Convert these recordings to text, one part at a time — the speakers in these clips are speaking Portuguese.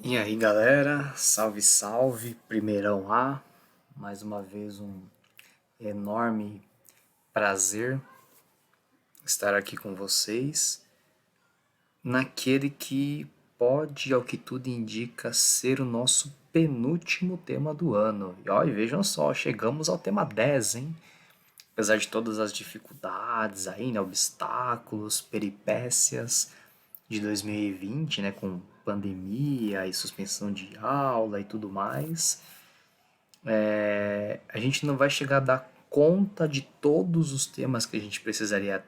E aí galera, salve salve, primeirão A, mais uma vez um enorme prazer estar aqui com vocês, naquele que pode, ao que tudo indica, ser o nosso penúltimo tema do ano. E ó, e vejam só, chegamos ao tema 10, hein? Apesar de todas as dificuldades aí, né, obstáculos, peripécias de 2020, né, com pandemia e suspensão de aula e tudo mais, a gente não vai chegar a dar conta de todos os temas que a gente precisaria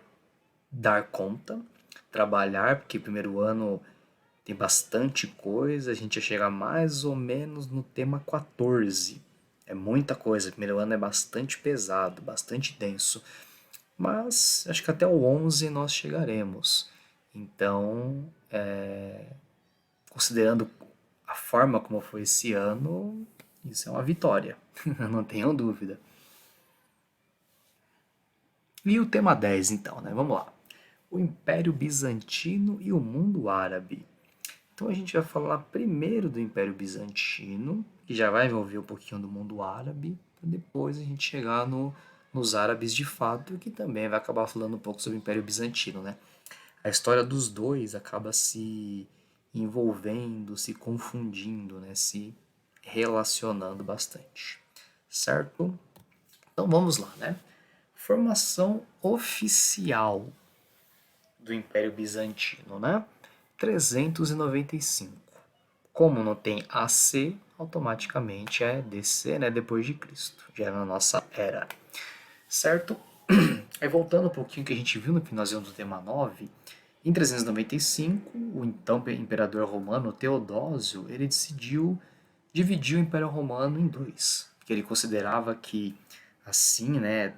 dar conta, trabalhar, porque primeiro ano tem bastante coisa, a gente ia chegar mais ou menos no tema 14. É muita coisa, primeiro ano é bastante pesado, bastante denso, mas acho que até o 11 nós chegaremos. Então, considerando a forma como foi esse ano, isso é uma vitória, não tenham dúvida. E o tema 10 então, né? Vamos lá. O Império Bizantino e o mundo árabe. Então a gente vai falar primeiro do Império Bizantino, que já vai envolver um pouquinho do mundo árabe, para depois a gente chegar nos árabes de fato, que também vai acabar falando um pouco sobre o Império Bizantino, né? A história dos dois acaba se envolvendo, se confundindo, né? Se relacionando bastante. Certo? Então vamos lá, né? Formação oficial do Império Bizantino, né? 395. Como não tem AC, automaticamente é DC, né? Depois de Cristo. Já é na nossa era. Certo? Aí voltando um pouquinho que a gente viu no finalzinho do tema 9, em 395, o então imperador romano Teodósio, ele decidiu dividir o Império Romano em dois, porque ele considerava que assim, né,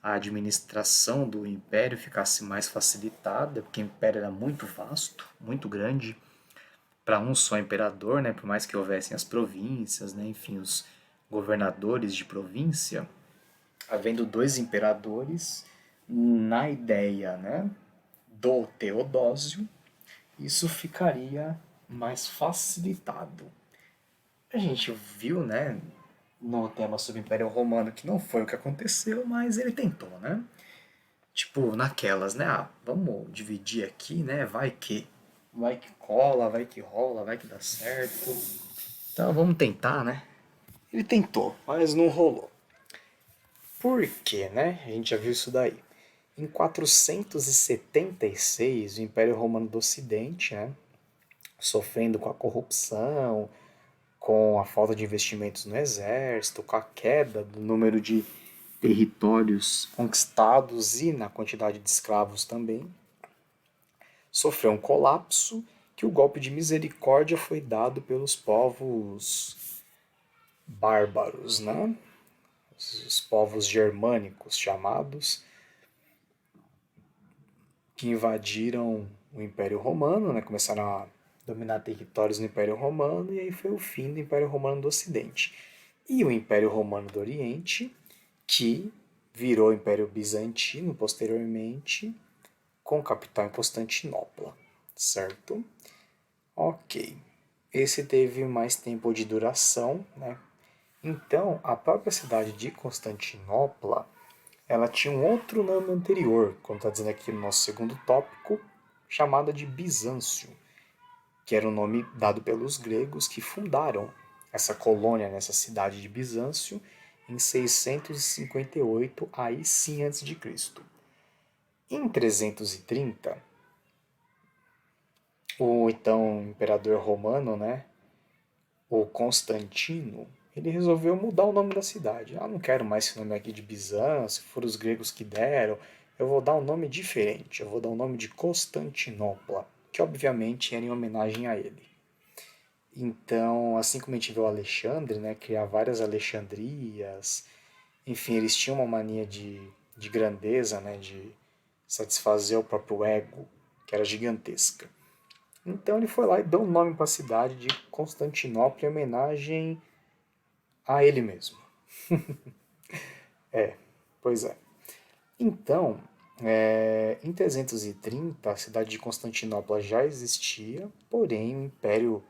a administração do império ficasse mais facilitada, porque o império era muito vasto, muito grande, para um só imperador, né, por mais que houvessem as províncias, né, enfim, os governadores de província, havendo dois imperadores, na ideia, né, do Teodósio, isso ficaria mais facilitado. A gente viu, né, no tema sobre o Império Romano que não foi o que aconteceu, mas ele tentou, né? Tipo, naquelas, né? Ah, vamos dividir aqui, né? Vai que. Vai que cola, vai que rola, vai que dá certo. Então vamos tentar, né? Ele tentou, mas não rolou. Por quê, né? A gente já viu isso daí. Em 476, o Império Romano do Ocidente, né, sofrendo com a corrupção, com a falta de investimentos no exército, com a queda do número de territórios conquistados e na quantidade de escravos também, sofreu um colapso que o golpe de misericórdia foi dado pelos povos bárbaros, né? Os povos germânicos chamados, que invadiram o Império Romano, né? Começaram a dominar territórios no Império Romano, e aí foi o fim do Império Romano do Ocidente. E o Império Romano do Oriente, que virou Império Bizantino posteriormente, com capital em Constantinopla, certo? Ok. Esse teve mais tempo de duração, né? Então, a própria cidade de Constantinopla, ela tinha um outro nome anterior, como está dizendo aqui no nosso segundo tópico, chamada de Bizâncio, que era o nome dado pelos gregos que fundaram essa colônia nessa cidade de Bizâncio em 658, aí sim antes de Cristo. Em 330, o então imperador romano, né, o Constantino, ele resolveu mudar o nome da cidade. Ah, não quero mais esse nome aqui de Bizâncio, foram os gregos que deram, eu vou dar um nome diferente, eu vou dar o nome de Constantinopla, que obviamente era em homenagem a ele. Então, assim como a gente vê o Alexandre, né, criar várias Alexandrias, enfim, eles tinham uma mania de grandeza, né, de satisfazer o próprio ego, que era gigantesca. Então ele foi lá e deu um nome para a cidade de Constantinopla em homenagem a ele mesmo. É, pois é. Então, em 330, a cidade de Constantinopla já existia, porém o Império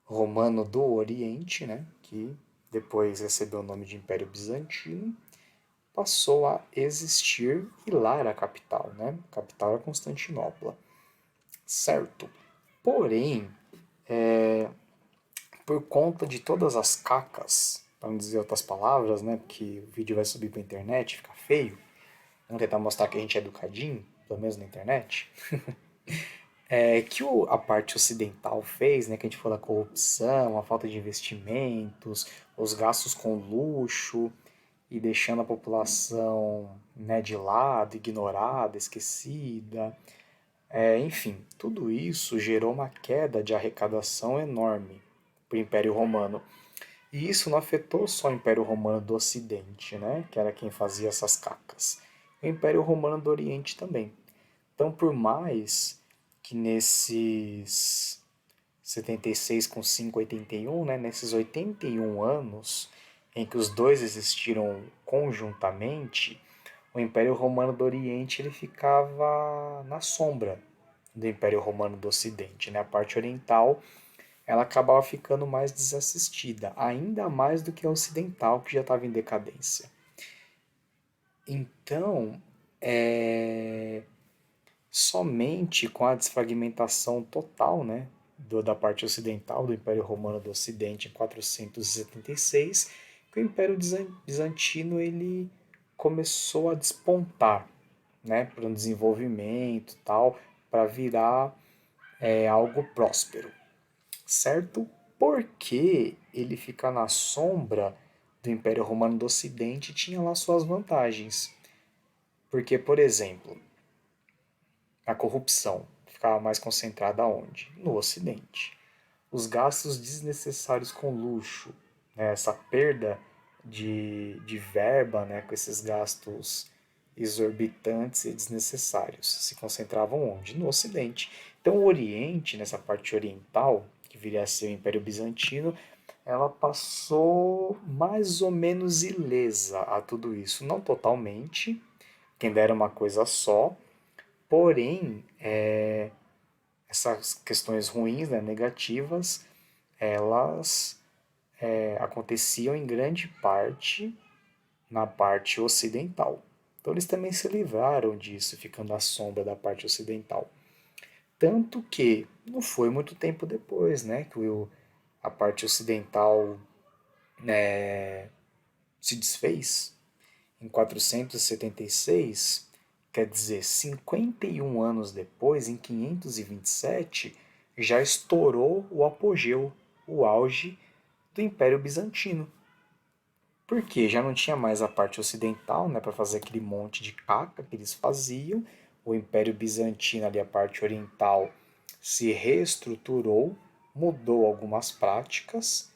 Romano do Oriente, né, que depois recebeu o nome de Império Bizantino, passou a existir e lá era a capital, né? A capital era Constantinopla, certo? Porém, por conta de todas as cacas, para não dizer outras palavras, né? Porque o vídeo vai subir para a internet, fica feio. Vamos tentar mostrar que a gente é educadinho, pelo menos na internet. Que a parte ocidental fez, né? Que a gente falou da corrupção, a falta de investimentos, os gastos com luxo e deixando a população, né, de lado, ignorada, esquecida. Enfim, tudo isso gerou uma queda de arrecadação enorme para o Império Romano. E isso não afetou só o Império Romano do Ocidente, né, que era quem fazia essas cacas. O Império Romano do Oriente também. Então, por mais que nesses 76 com 5, 81, né, nesses 81 anos em que os dois existiram conjuntamente, o Império Romano do Oriente ele ficava na sombra do Império Romano do Ocidente, né? A parte oriental ela acabava ficando mais desassistida, ainda mais do que a ocidental que já estava em decadência. Então, somente com a desfragmentação total, né, da parte ocidental do Império Romano do Ocidente em 476, que o Império Bizantino ele começou a despontar, né, para um desenvolvimento tal, para virar algo próspero, certo? Porque ele fica na sombra do Império Romano do Ocidente tinha lá suas vantagens. Porque, por exemplo, a corrupção ficava mais concentrada onde? No Ocidente. Os gastos desnecessários com luxo, né, essa perda de verba, né, com esses gastos exorbitantes e desnecessários, se concentravam onde? No Ocidente. Então o Oriente, nessa parte oriental, que viria a ser o Império Bizantino, ela passou mais ou menos ilesa a tudo isso. Não totalmente, que ainda era uma coisa só, porém, essas questões ruins, né, negativas, elas aconteciam em grande parte na parte ocidental. Então eles também se livraram disso, ficando à sombra da parte ocidental. Tanto que não foi muito tempo depois, né, que a parte ocidental se desfez. Em 476, quer dizer, 51 anos depois, em 527, já estourou o apogeu, o auge do Império Bizantino. Porque já não tinha mais a parte ocidental, né, para fazer aquele monte de caca que eles faziam. O Império Bizantino, ali a parte oriental, se reestruturou, mudou algumas práticas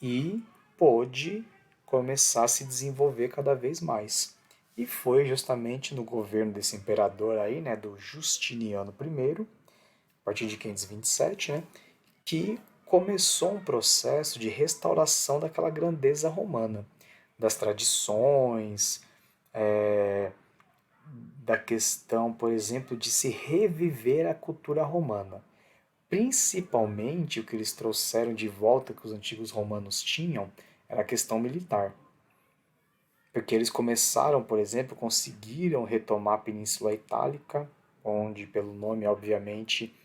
e pôde começar a se desenvolver cada vez mais. E foi justamente no governo desse imperador aí, né, do Justiniano I, a partir de 527, né, que começou um processo de restauração daquela grandeza romana, das tradições, da questão, por exemplo, de se reviver a cultura romana. Principalmente o que eles trouxeram de volta que os antigos romanos tinham era a questão militar. Porque eles começaram, por exemplo, conseguiram retomar a Península Itálica, onde, pelo nome, obviamente,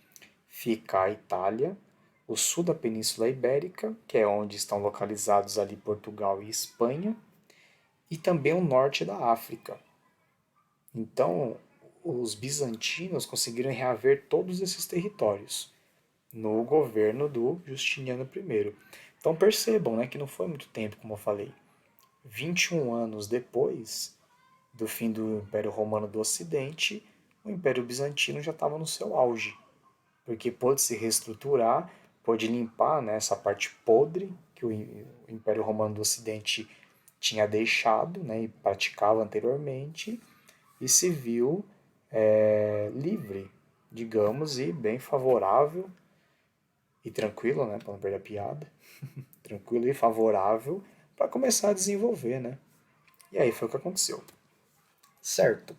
fica a Itália, o sul da Península Ibérica, que é onde estão localizados ali Portugal e Espanha, e também o norte da África. Então, os bizantinos conseguiram reaver todos esses territórios no governo do Justiniano I. Então percebam, né, que não foi muito tempo, como eu falei. 21 anos depois do fim do Império Romano do Ocidente, o Império Bizantino já estava no seu auge, porque pôde se reestruturar, pôde limpar, né, essa parte podre que o Império Romano do Ocidente tinha deixado, né, e praticava anteriormente, e se viu livre, digamos, e bem favorável e tranquilo, né, para não perder a piada, tranquilo e favorável para começar a desenvolver, né? E aí foi o que aconteceu. Certo.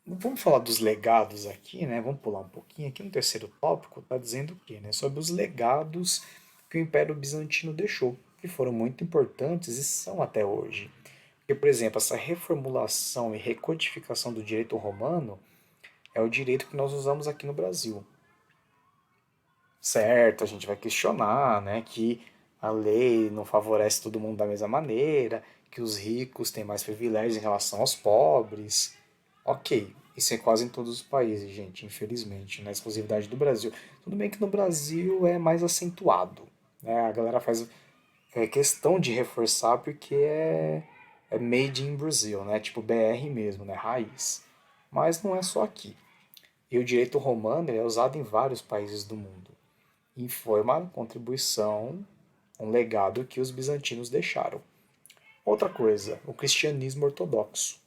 Vamos falar dos legados aqui, né? Vamos pular um pouquinho. Aqui no terceiro tópico está dizendo o quê, né? Sobre os legados que o Império Bizantino deixou, que foram muito importantes e são até hoje. Porque, por exemplo, essa reformulação e recodificação do direito romano é o direito que nós usamos aqui no Brasil. Certo, a gente vai questionar, né, que a lei não favorece todo mundo da mesma maneira, que os ricos têm mais privilégios em relação aos pobres. Ok, isso é quase em todos os países, gente, infelizmente, na exclusividade do Brasil. Tudo bem que no Brasil é mais acentuado, né? A galera faz questão de reforçar porque é made in Brazil, né? Tipo BR mesmo, né? Raiz. Mas não é só aqui. E o direito romano ele é usado em vários países do mundo. E foi uma contribuição, um legado que os bizantinos deixaram. Outra coisa, o cristianismo ortodoxo.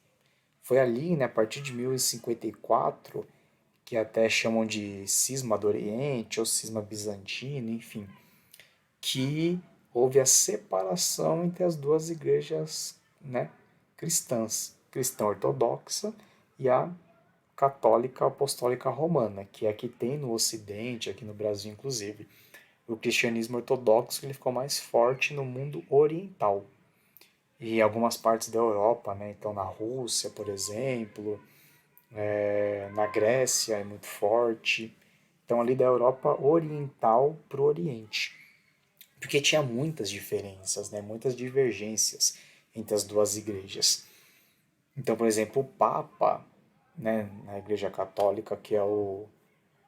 Foi ali, né, a partir de 1054, que até chamam de cisma do Oriente ou cisma bizantino, enfim, que houve a separação entre as duas igrejas, né, cristãs, cristã ortodoxa e a católica apostólica romana, que é a que tem no Ocidente, aqui no Brasil inclusive. O cristianismo ortodoxo ele ficou mais forte no mundo oriental e em algumas partes da Europa, né? Então na Rússia, por exemplo, na Grécia é muito forte. Então ali da Europa oriental para o Oriente, porque tinha muitas diferenças, né? Muitas divergências entre as duas igrejas. Então, por exemplo, o Papa, né, na Igreja Católica, que é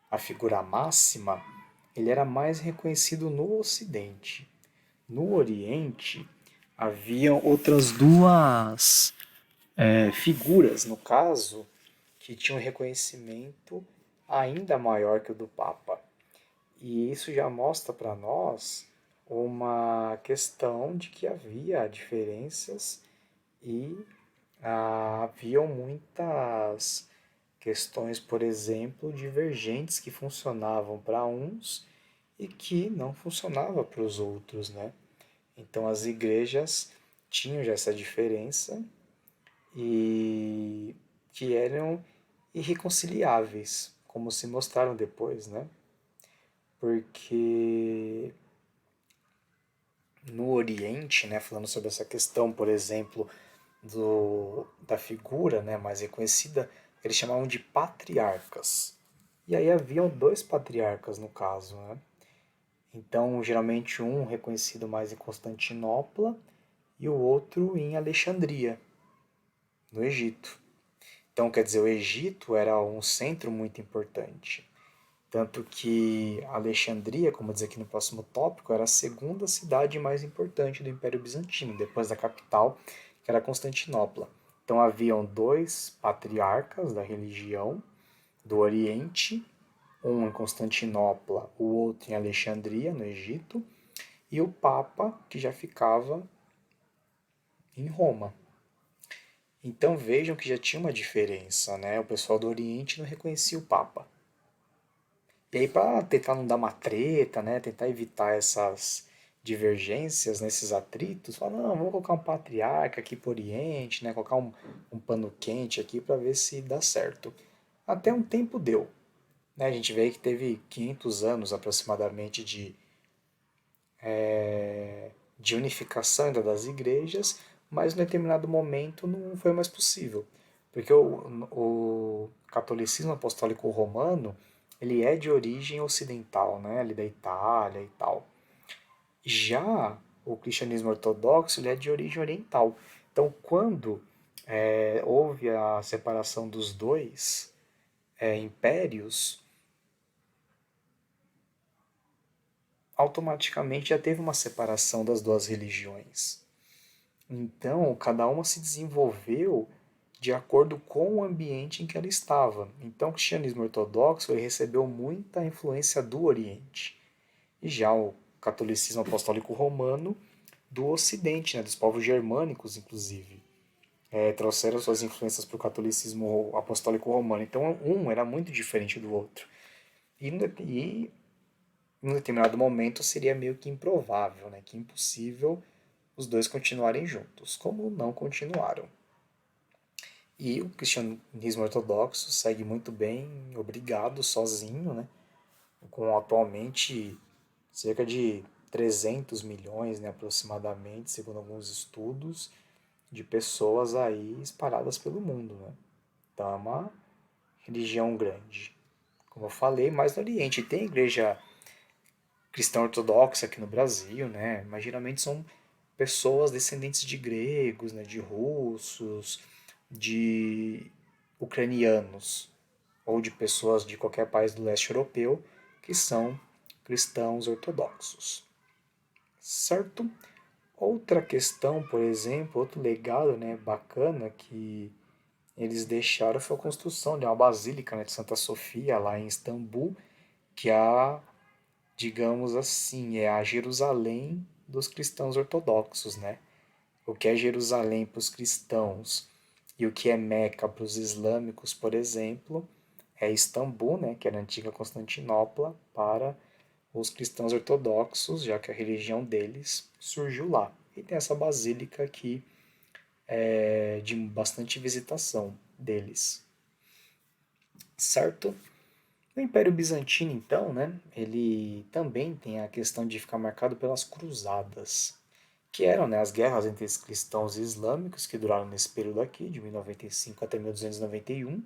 a figura máxima, ele era mais reconhecido no Ocidente. No Oriente, haviam outras duas figuras, no caso, que tinham um reconhecimento ainda maior que o do Papa. E isso já mostra para nós uma questão de que havia diferenças e haviam muitas questões, por exemplo, divergentes que funcionavam para uns e que não funcionava para os outros, né? Então as igrejas tinham já essa diferença e que eram irreconciliáveis, como se mostraram depois, né? Porque no Oriente, né, falando sobre essa questão, por exemplo, da figura, né, mais reconhecida, eles chamavam de patriarcas. E aí haviam dois patriarcas no caso, né? Então, geralmente um reconhecido mais em Constantinopla e o outro em Alexandria, no Egito. Então, quer dizer, o Egito era um centro muito importante. Tanto que Alexandria, como diz aqui no próximo tópico, era a segunda cidade mais importante do Império Bizantino, depois da capital, que era Constantinopla. Então haviam dois patriarcas da religião do Oriente, um em Constantinopla, o outro em Alexandria, no Egito, e o Papa, que já ficava em Roma. Então vejam que já tinha uma diferença, né? O pessoal do Oriente não reconhecia o Papa. E aí, para tentar não dar uma treta, né, tentar evitar essas divergências, né, esses atritos, fala, não, vamos colocar um patriarca aqui por Oriente, né, colocar um pano quente aqui para ver se dá certo. Até um tempo deu. Né, a gente vê que teve 500 anos aproximadamente de unificação ainda das igrejas, mas em determinado momento não foi mais possível. Porque o catolicismo apostólico romano ele é de origem ocidental, né, ali da Itália e tal. Já o cristianismo ortodoxo ele é de origem oriental. Então, quando houve a separação dos dois impérios, automaticamente já teve uma separação das duas religiões. Então, cada uma se desenvolveu de acordo com o ambiente em que ela estava. Então, o cristianismo ortodoxo ele recebeu muita influência do Oriente. E já o catolicismo apostólico romano do Ocidente, né, dos povos germânicos, inclusive. Trouxeram suas influências para o catolicismo apostólico romano. Então, um era muito diferente do outro. E em um determinado momento seria meio que improvável, né, que impossível os dois continuarem juntos, como não continuaram. E o cristianismo ortodoxo segue muito bem, obrigado, sozinho, né? Com atualmente cerca de 300 milhões, né, aproximadamente, segundo alguns estudos, de pessoas aí espalhadas pelo mundo, né? Então é uma religião grande. Como eu falei, mais no Oriente. Tem igreja cristã ortodoxa aqui no Brasil, né? Mas geralmente são pessoas descendentes de gregos, né? De russos, de ucranianos ou de pessoas de qualquer país do leste europeu que são cristãos ortodoxos. Certo? Outra questão, por exemplo, outro legado, né, bacana que eles deixaram foi a construção de uma basílica, né, de Santa Sofia lá em Istambul, que é a, digamos assim, é a Jerusalém dos cristãos ortodoxos, né? O que é Jerusalém para os cristãos e o que é Meca para os islâmicos, por exemplo, é Istambul, né, que era a antiga Constantinopla, para os cristãos ortodoxos, já que a religião deles surgiu lá. E tem essa basílica aqui de bastante visitação deles, certo? O Império Bizantino, então, né, ele também tem a questão de ficar marcado pelas cruzadas, que eram, né, as guerras entre os cristãos e islâmicos que duraram nesse período aqui, de 1095 até 1291.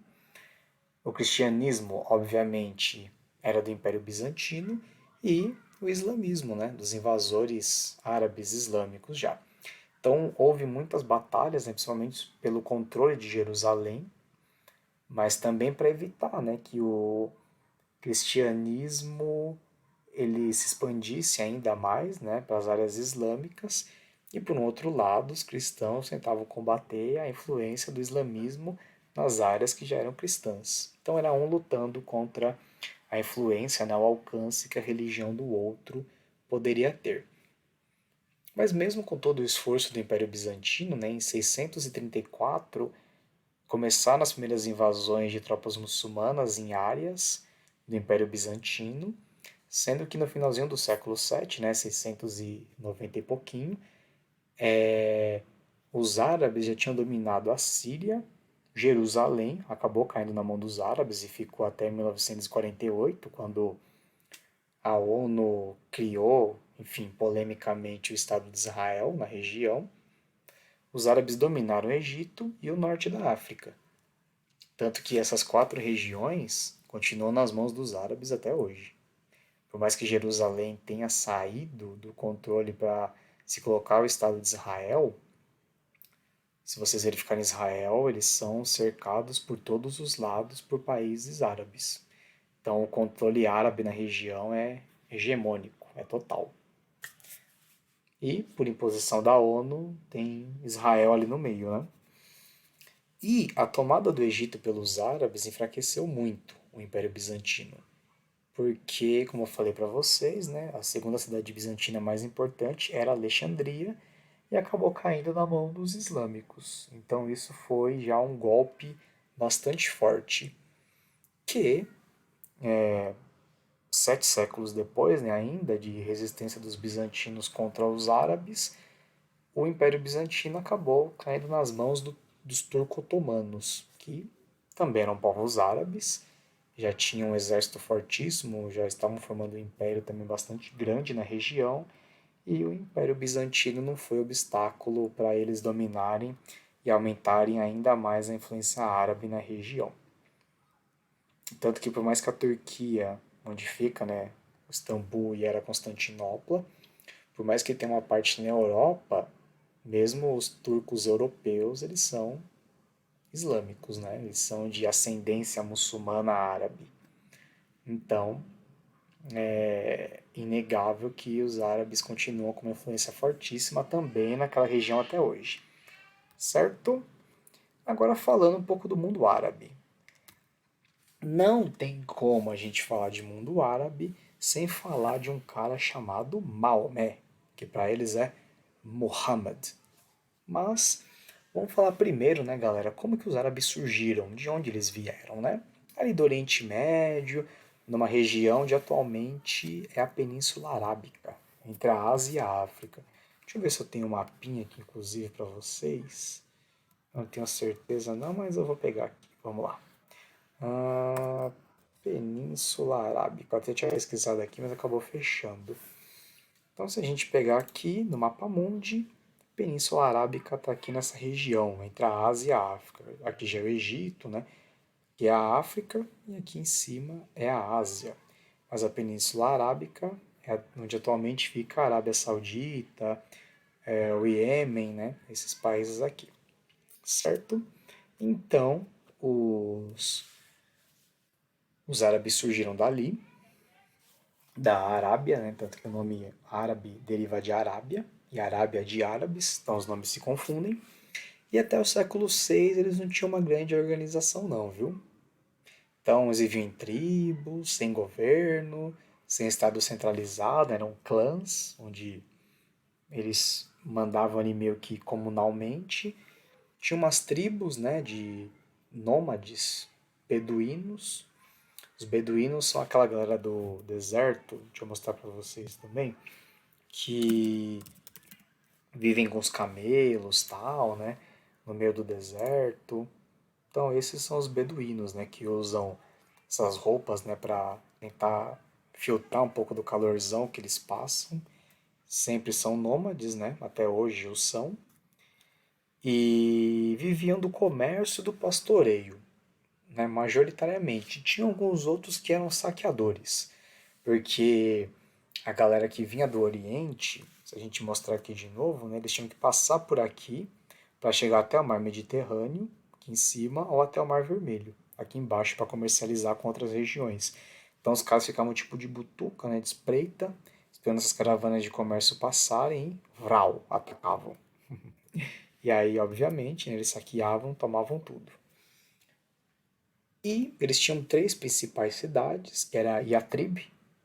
O cristianismo, obviamente, era do Império Bizantino e o islamismo, né, dos invasores árabes islâmicos já. Então houve muitas batalhas, né, principalmente pelo controle de Jerusalém, mas também para evitar, né, que o cristianismo ele se expandisse ainda mais, né, para as áreas islâmicas, e por um outro lado, os cristãos tentavam combater a influência do islamismo nas áreas que já eram cristãs. Então era um lutando contra a influência, né, o alcance que a religião do outro poderia ter. Mas mesmo com todo o esforço do Império Bizantino, né, em 634 começaram as primeiras invasões de tropas muçulmanas em áreas do Império Bizantino, sendo que no finalzinho do século VII, né, 690 e pouquinho, os árabes já tinham dominado a Síria, Jerusalém acabou caindo na mão dos árabes e ficou até 1948, quando a ONU criou, enfim, polemicamente o Estado de Israel na região. Os árabes dominaram o Egito e o norte da África. Tanto que essas quatro regiões continuam nas mãos dos árabes até hoje. Por mais que Jerusalém tenha saído do controle para se colocar o Estado de Israel, se vocês verificarem Israel, eles são cercados por todos os lados por países árabes. Então o controle árabe na região é hegemônico, é total. E, por imposição da ONU, tem Israel ali no meio, né? E a tomada do Egito pelos árabes enfraqueceu muito o Império Bizantino. Porque, como eu falei para vocês, né, a segunda cidade bizantina mais importante era Alexandria e acabou caindo na mão dos islâmicos. Então isso foi já um golpe bastante forte que 7 séculos depois, né, ainda de resistência dos bizantinos contra os árabes, o Império Bizantino acabou caindo nas mãos dos turco-otomanos, que também eram povos árabes, já tinham um exército fortíssimo, já estavam formando um império também bastante grande na região, e o Império Bizantino não foi obstáculo para eles dominarem e aumentarem ainda mais a influência árabe na região. Tanto que por mais que a Turquia, onde fica, né, Istambul e era Constantinopla, por mais que tenha uma parte na Europa, mesmo os turcos europeus, eles são islâmicos, né? Eles são de ascendência muçulmana árabe. Então, é inegável que os árabes continuam com uma influência fortíssima também naquela região até hoje. Certo? Agora falando um pouco do mundo árabe. Não tem como a gente falar de mundo árabe sem falar de um cara chamado Maomé, que para eles é Muhammad. Mas vamos falar primeiro, né, galera, como que os árabes surgiram, de onde eles vieram, né? Ali do Oriente Médio, numa região onde atualmente é a Península Arábica, entre a Ásia e a África. Deixa eu ver se eu tenho um mapinha aqui, inclusive, para vocês. Não tenho certeza não, mas eu vou pegar aqui. Vamos lá. Ah, Península Arábica. Eu até tinha pesquisado aqui, mas acabou fechando. Então, se a gente pegar aqui no mapa mundi, a Península Arábica está aqui nessa região, entre a Ásia e a África. Aqui já é o Egito, né? Que é a África, e aqui em cima é a Ásia. Mas a Península Arábica é onde atualmente fica a Arábia Saudita, o Iêmen, né? Esses países aqui, certo? Então, os árabes surgiram dali, da Arábia, né? Tanto que o nome árabe deriva de Arábia, e Arábia de árabes, então os nomes se confundem. E até o século VI eles não tinham uma grande organização não, viu? Então eles viviam em tribos, sem governo, sem estado centralizado, eram clãs, onde eles mandavam ali meio que comunalmente. Tinha umas tribos, né, de nômades, beduínos. Os beduínos são aquela galera do deserto, deixa eu mostrar para vocês também, que vivem com os camelos, tal, né, no meio do deserto. Então esses são os beduínos, né, que usam essas roupas, né, para tentar filtrar um pouco do calorzão que eles passam. Sempre são nômades, né, até hoje o são. E viviam do comércio e do pastoreio, né, majoritariamente. Tinha alguns outros que eram saqueadores, porque a galera que vinha do Oriente, se a gente mostrar aqui de novo, né, eles tinham que passar por aqui para chegar até o Mar Mediterrâneo, aqui em cima, ou até o Mar Vermelho, aqui embaixo, para comercializar com outras regiões. Então os caras ficavam tipo de butuca, né, de espreita, esperando essas caravanas de comércio passarem e vral, atacavam. E aí, obviamente, né, eles saqueavam, tomavam tudo. E eles tinham três principais cidades, que era Yatrib,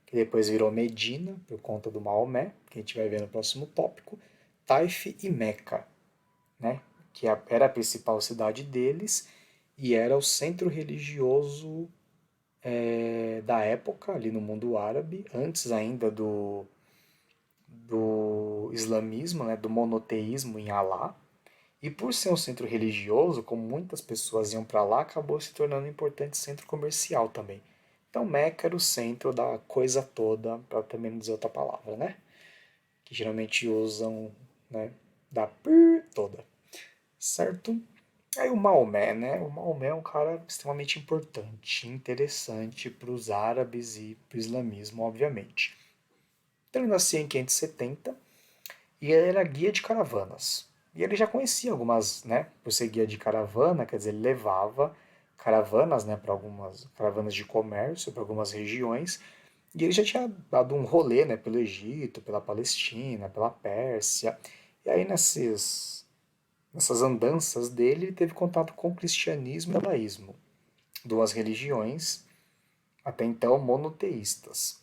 que depois virou Medina, por conta do Maomé, que a gente vai ver no próximo tópico, Taif e Meca, né, que era a principal cidade deles e era o centro religioso da época, ali no mundo árabe, antes ainda do islamismo, né, do monoteísmo em Alá. E por ser um centro religioso, como muitas pessoas iam para lá, acabou se tornando um importante centro comercial também. Então Meca era o centro da coisa toda, para também não dizer outra palavra, né? Que geralmente usam, né, da toda, certo? Aí o Maomé, né? O Maomé é um cara extremamente importante, interessante para os árabes e para o islamismo, obviamente. Então ele nasceu em 570 e ele era guia de caravanas. E ele já conhecia algumas, né? Por ser guia de caravana, quer dizer, ele levava caravanas, né, para algumas caravanas de comércio, para algumas regiões. E ele já tinha dado um rolê, né, pelo Egito, pela Palestina, pela Pérsia. E aí nessas andanças dele, ele teve contato com o cristianismo e o judaísmo, duas religiões até então monoteístas.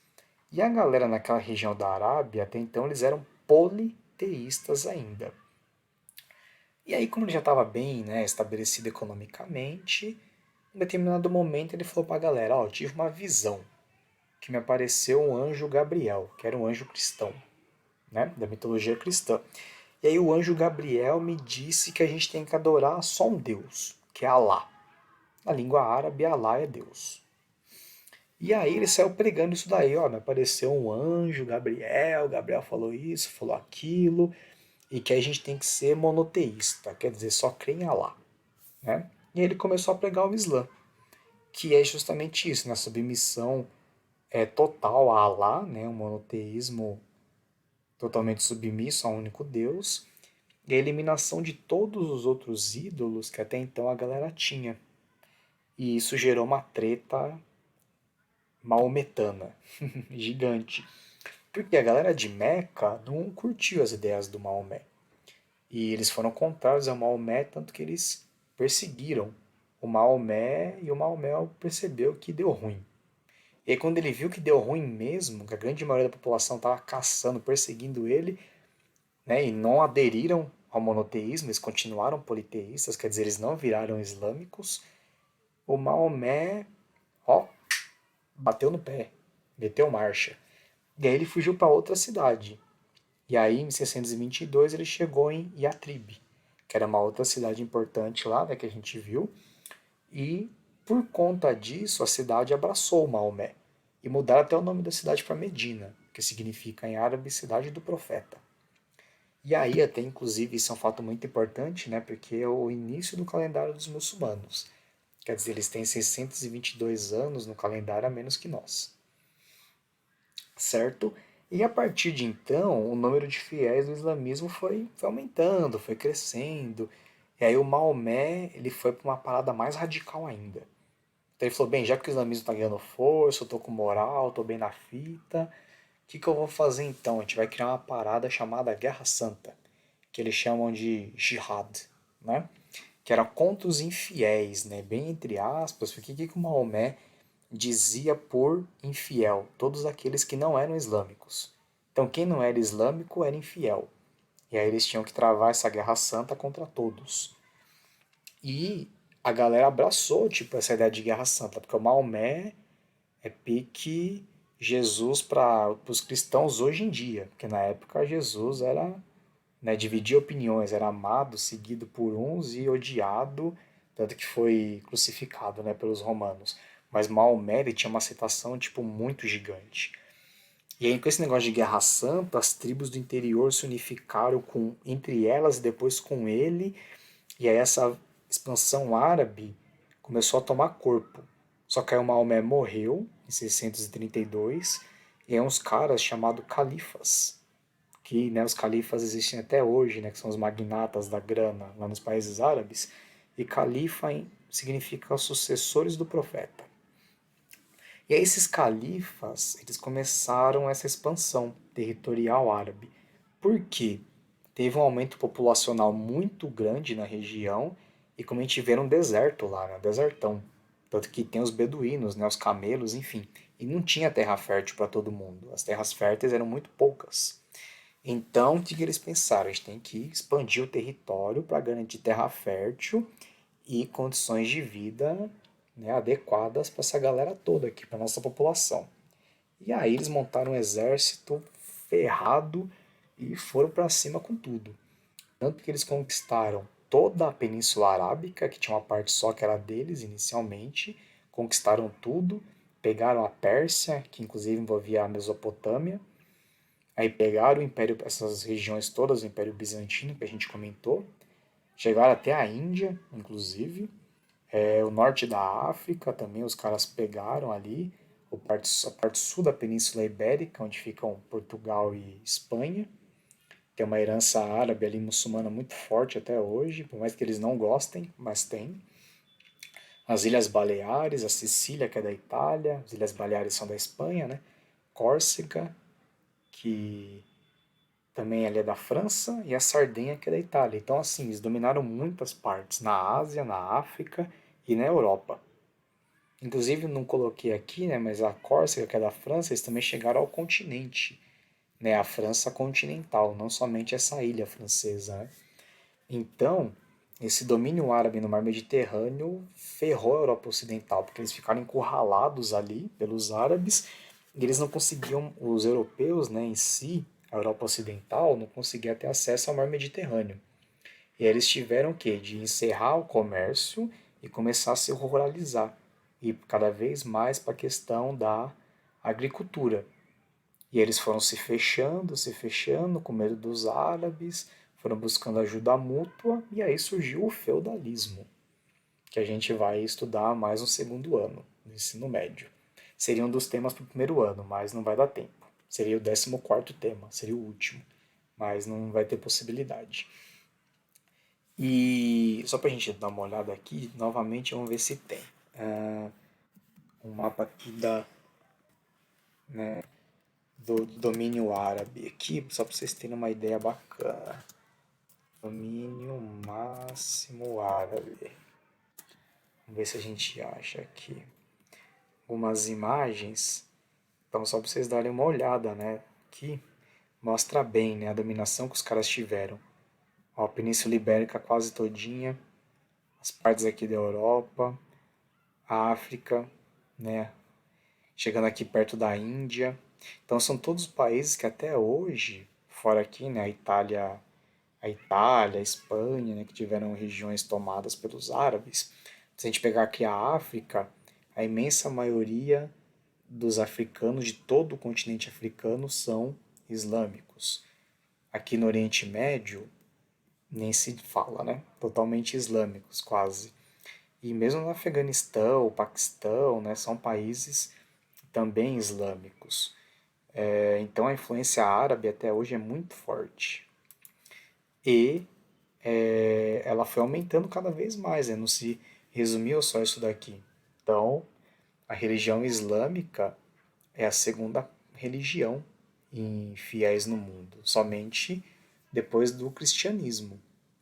E a galera naquela região da Arábia, até então, eles eram politeístas ainda. E aí, como ele já estava bem, né, estabelecido economicamente, em determinado momento ele falou para a galera: Ó, eu tive uma visão que me apareceu um anjo Gabriel, que era um anjo cristão, né, da mitologia cristã. E aí o anjo Gabriel me disse que a gente tem que adorar só um Deus, que é Alá. Na língua árabe, Alá é Deus. E aí ele saiu pregando isso daí, ó, me apareceu um anjo, Gabriel, Gabriel falou isso, falou aquilo, e que a gente tem que ser monoteísta, quer dizer, só crer em Alá, né? E ele começou a pregar o Islã, que é justamente isso, na submissão total a Alá, né, um monoteísmo totalmente submisso a um único Deus, e a eliminação de todos os outros ídolos que até então a galera tinha. E isso gerou uma treta maometana, gigante. Porque a galera de Meca não curtiu as ideias do Maomé. E eles foram contrários ao Maomé, tanto que eles perseguiram o Maomé e o Maomé percebeu que deu ruim. E aí, quando ele viu que deu ruim mesmo, que a grande maioria da população estava caçando, perseguindo ele, né, e não aderiram ao monoteísmo, eles continuaram politeístas, quer dizer, eles não viraram islâmicos, o Maomé, ó, bateu no pé, meteu marcha. E aí ele fugiu para outra cidade. E aí, em 622, ele chegou em Yatrib, que era uma outra cidade importante lá, né, que a gente viu. E por conta disso, a cidade abraçou Maomé e mudaram até o nome da cidade para Medina, que significa em árabe cidade do profeta. E aí até inclusive isso é um fato muito importante, né, porque é o início do calendário dos muçulmanos. Quer dizer, eles têm 622 anos no calendário a menos que nós, certo? E a partir de então, o número de fiéis do islamismo foi aumentando, foi crescendo. E aí o Maomé, ele foi para uma parada mais radical ainda. Então ele falou, bem, já que o islamismo está ganhando força, eu estou com moral, estou bem na fita, o que eu vou fazer então? A gente vai criar uma parada chamada Guerra Santa, que eles chamam de Jihad, né? Que era contra os infiéis, né? Bem entre aspas, porque o que o Maomé dizia por infiel? Todos aqueles que não eram islâmicos. Então quem não era islâmico era infiel. E aí eles tinham que travar essa guerra santa contra todos. E a galera abraçou, tipo, essa ideia de guerra santa, porque o Maomé é pique Jesus para os cristãos hoje em dia, porque na época Jesus era, né, dividia opiniões, era amado, seguido por uns e odiado, tanto que foi crucificado, né, pelos romanos. Mas Maomé ele tinha uma aceitação tipo muito gigante. E aí com esse negócio de guerra santa, as tribos do interior se unificaram com entre elas e depois com ele, e aí essa expansão árabe começou a tomar corpo. Só que aí o Maomé morreu em 632 e aí uns caras chamados califas, que, né, os califas existem até hoje, né, que são os magnatas da grana lá nos países árabes, e califa significa os sucessores do profeta. E aí esses califas, eles começaram essa expansão territorial árabe. Por quê? Teve um aumento populacional muito grande na região e como a gente vê um deserto lá, né? Desertão. Tanto que tem os beduínos, né? Os camelos, enfim. E não tinha terra fértil para todo mundo. As terras férteis eram muito poucas. Então, o que eles pensaram? A gente tem que expandir o território para garantir terra fértil e condições de vida, né, adequadas para essa galera toda aqui, para nossa população. E aí eles montaram um exército ferrado e foram para cima com tudo. Tanto que eles conquistaram toda a Península Arábica, que tinha uma parte só que era deles inicialmente, conquistaram tudo, pegaram a Pérsia, que inclusive envolvia a Mesopotâmia, aí pegaram o Império, essas regiões todas, o Império Bizantino, que a gente comentou, chegaram até a Índia, inclusive, o norte da África também os caras pegaram ali, a parte sul da Península Ibérica, onde ficam Portugal e Espanha. Tem uma herança árabe ali, muçulmana, muito forte até hoje, por mais que eles não gostem, mas tem. As Ilhas Baleares, a Sicília, que é da Itália, as Ilhas Baleares são da Espanha, né? Córcega, que também ali é da França, e a Sardenha, que é da Itália. Então, assim, eles dominaram muitas partes, na Ásia, na África e na Europa. Inclusive, não coloquei aqui, né, mas a Córcega, que é da França, eles também chegaram ao continente, né, a França continental, não somente essa ilha francesa, né? Então, esse domínio árabe no mar Mediterrâneo ferrou a Europa Ocidental, porque eles ficaram encurralados ali pelos árabes e eles não conseguiam, os europeus, né, em si, a Europa Ocidental, não conseguia ter acesso ao mar Mediterrâneo. E aí eles tiveram o quê? De encerrar o comércio e começar a se ruralizar. E cada vez mais para a questão da agricultura. E eles foram se fechando, com medo dos árabes, foram buscando ajuda mútua, e aí surgiu o feudalismo, que a gente vai estudar mais no segundo ano, no ensino médio. Seria um dos temas para o primeiro ano, mas não vai dar tempo. Seria o 14º tema, seria o último, mas não vai ter possibilidade. E só para a gente dar uma olhada aqui, novamente vamos ver se tem. Um mapa aqui né, do domínio árabe aqui, só para vocês terem uma ideia bacana. Domínio máximo árabe. Vamos ver se a gente acha aqui algumas imagens. Então, só para vocês darem uma olhada, né? Aqui mostra bem, né, a dominação que os caras tiveram. Ó, a Península Ibérica quase todinha, as partes aqui da Europa, a África, né? Chegando aqui perto da Índia. Então, são todos países que até hoje, fora aqui, né, a Itália a Itália, a Espanha, né, que tiveram regiões tomadas pelos árabes. Se a gente pegar aqui a África, a imensa maioria dos africanos de todo o continente africano são islâmicos. Aqui no Oriente Médio, nem se fala, né? Totalmente islâmicos, quase. E mesmo no Afeganistão, o Paquistão, né, são países também islâmicos. Então a influência árabe até hoje é muito forte. E ela foi aumentando cada vez mais, né? Não se resumiu só isso daqui. Então, a religião islâmica é a segunda religião em fiéis no mundo, somente depois do cristianismo.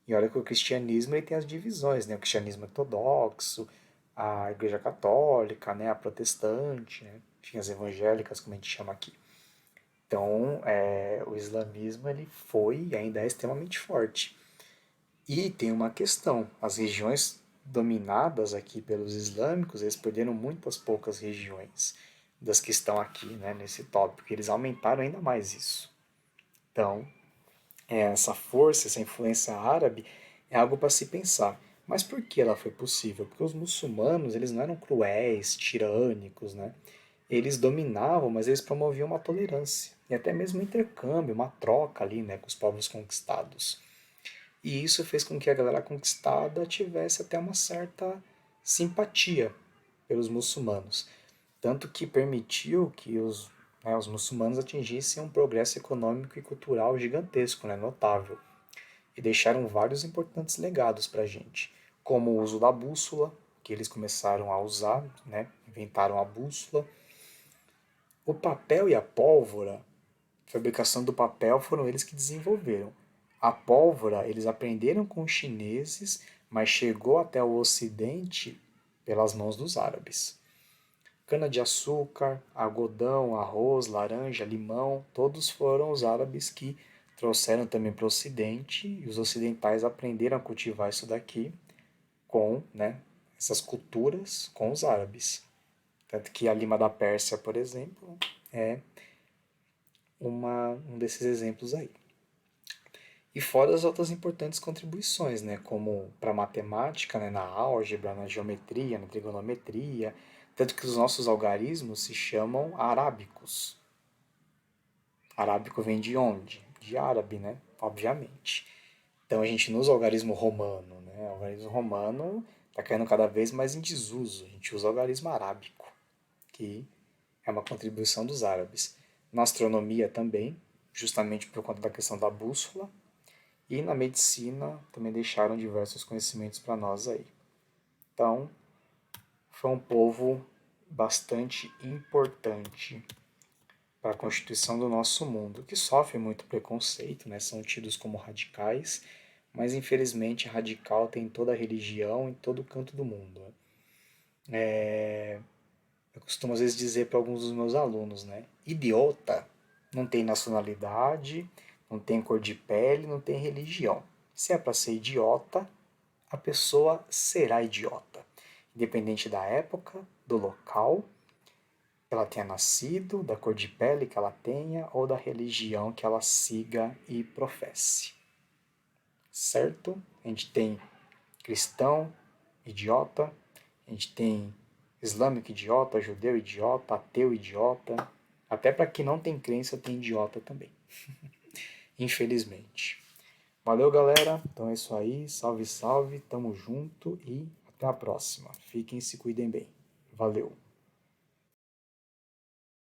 E olha que o cristianismo ele tem as divisões, né? O cristianismo ortodoxo, a igreja católica, né? A protestante, né? Enfim, as evangélicas, como a gente chama aqui. Então, o islamismo ele foi e ainda é extremamente forte. E tem uma questão, as regiões dominadas aqui pelos islâmicos, eles perderam muitas poucas regiões das que estão aqui, né, nesse tópico, eles aumentaram ainda mais isso. Então, essa força, essa influência árabe é algo para se pensar. Mas por que ela foi possível? Porque os muçulmanos, eles não eram cruéis, tirânicos, né? Eles dominavam, mas eles promoviam uma tolerância e até mesmo um intercâmbio, uma troca ali, né, com os povos conquistados. E isso fez com que a galera conquistada tivesse até uma certa simpatia pelos muçulmanos. Tanto que permitiu que os muçulmanos atingissem um progresso econômico e cultural gigantesco, né, notável. E deixaram vários importantes legados para a gente, como o uso da bússola, que eles começaram a usar, né, inventaram a bússola. O papel e a pólvora, a fabricação do papel foram eles que desenvolveram. A pólvora eles aprenderam com os chineses, mas chegou até o Ocidente pelas mãos dos árabes. Cana-de-açúcar, algodão, arroz, laranja, limão, todos foram os árabes que trouxeram também para o Ocidente e os ocidentais aprenderam a cultivar isso daqui com, né, essas culturas com os árabes. Tanto que a lima da Pérsia, por exemplo, é um desses exemplos aí. E fora as outras importantes contribuições, né, como para a matemática, né, na álgebra, na geometria, na trigonometria, tanto que os nossos algarismos se chamam arábicos. Arábico vem de onde? De árabe, né? Obviamente. Então a gente não usa o algarismo romano, né? O algarismo romano está caindo cada vez mais em desuso. A gente usa o algarismo arábico, que é uma contribuição dos árabes. Na astronomia também, justamente por conta da questão da bússola, e na medicina também deixaram diversos conhecimentos para nós aí. Então, foi um povo bastante importante para a constituição do nosso mundo, que sofre muito preconceito, né? São tidos como radicais, mas infelizmente radical tem em toda a religião, em todo canto do mundo. Eu costumo às vezes dizer para alguns dos meus alunos, né? Idiota não tem nacionalidade, não tem cor de pele, não tem religião. Se é para ser idiota, a pessoa será idiota, independente da época, do local que ela tenha nascido, da cor de pele que ela tenha ou da religião que ela siga e professe. Certo? A gente tem cristão idiota, a gente tem islâmico idiota, judeu idiota, ateu idiota. Até para quem não tem crença tem idiota também. Infelizmente. Valeu, galera. Então é isso aí. Salve, salve. Tamo junto e até a próxima. Fiquem e se cuidem bem. Valeu.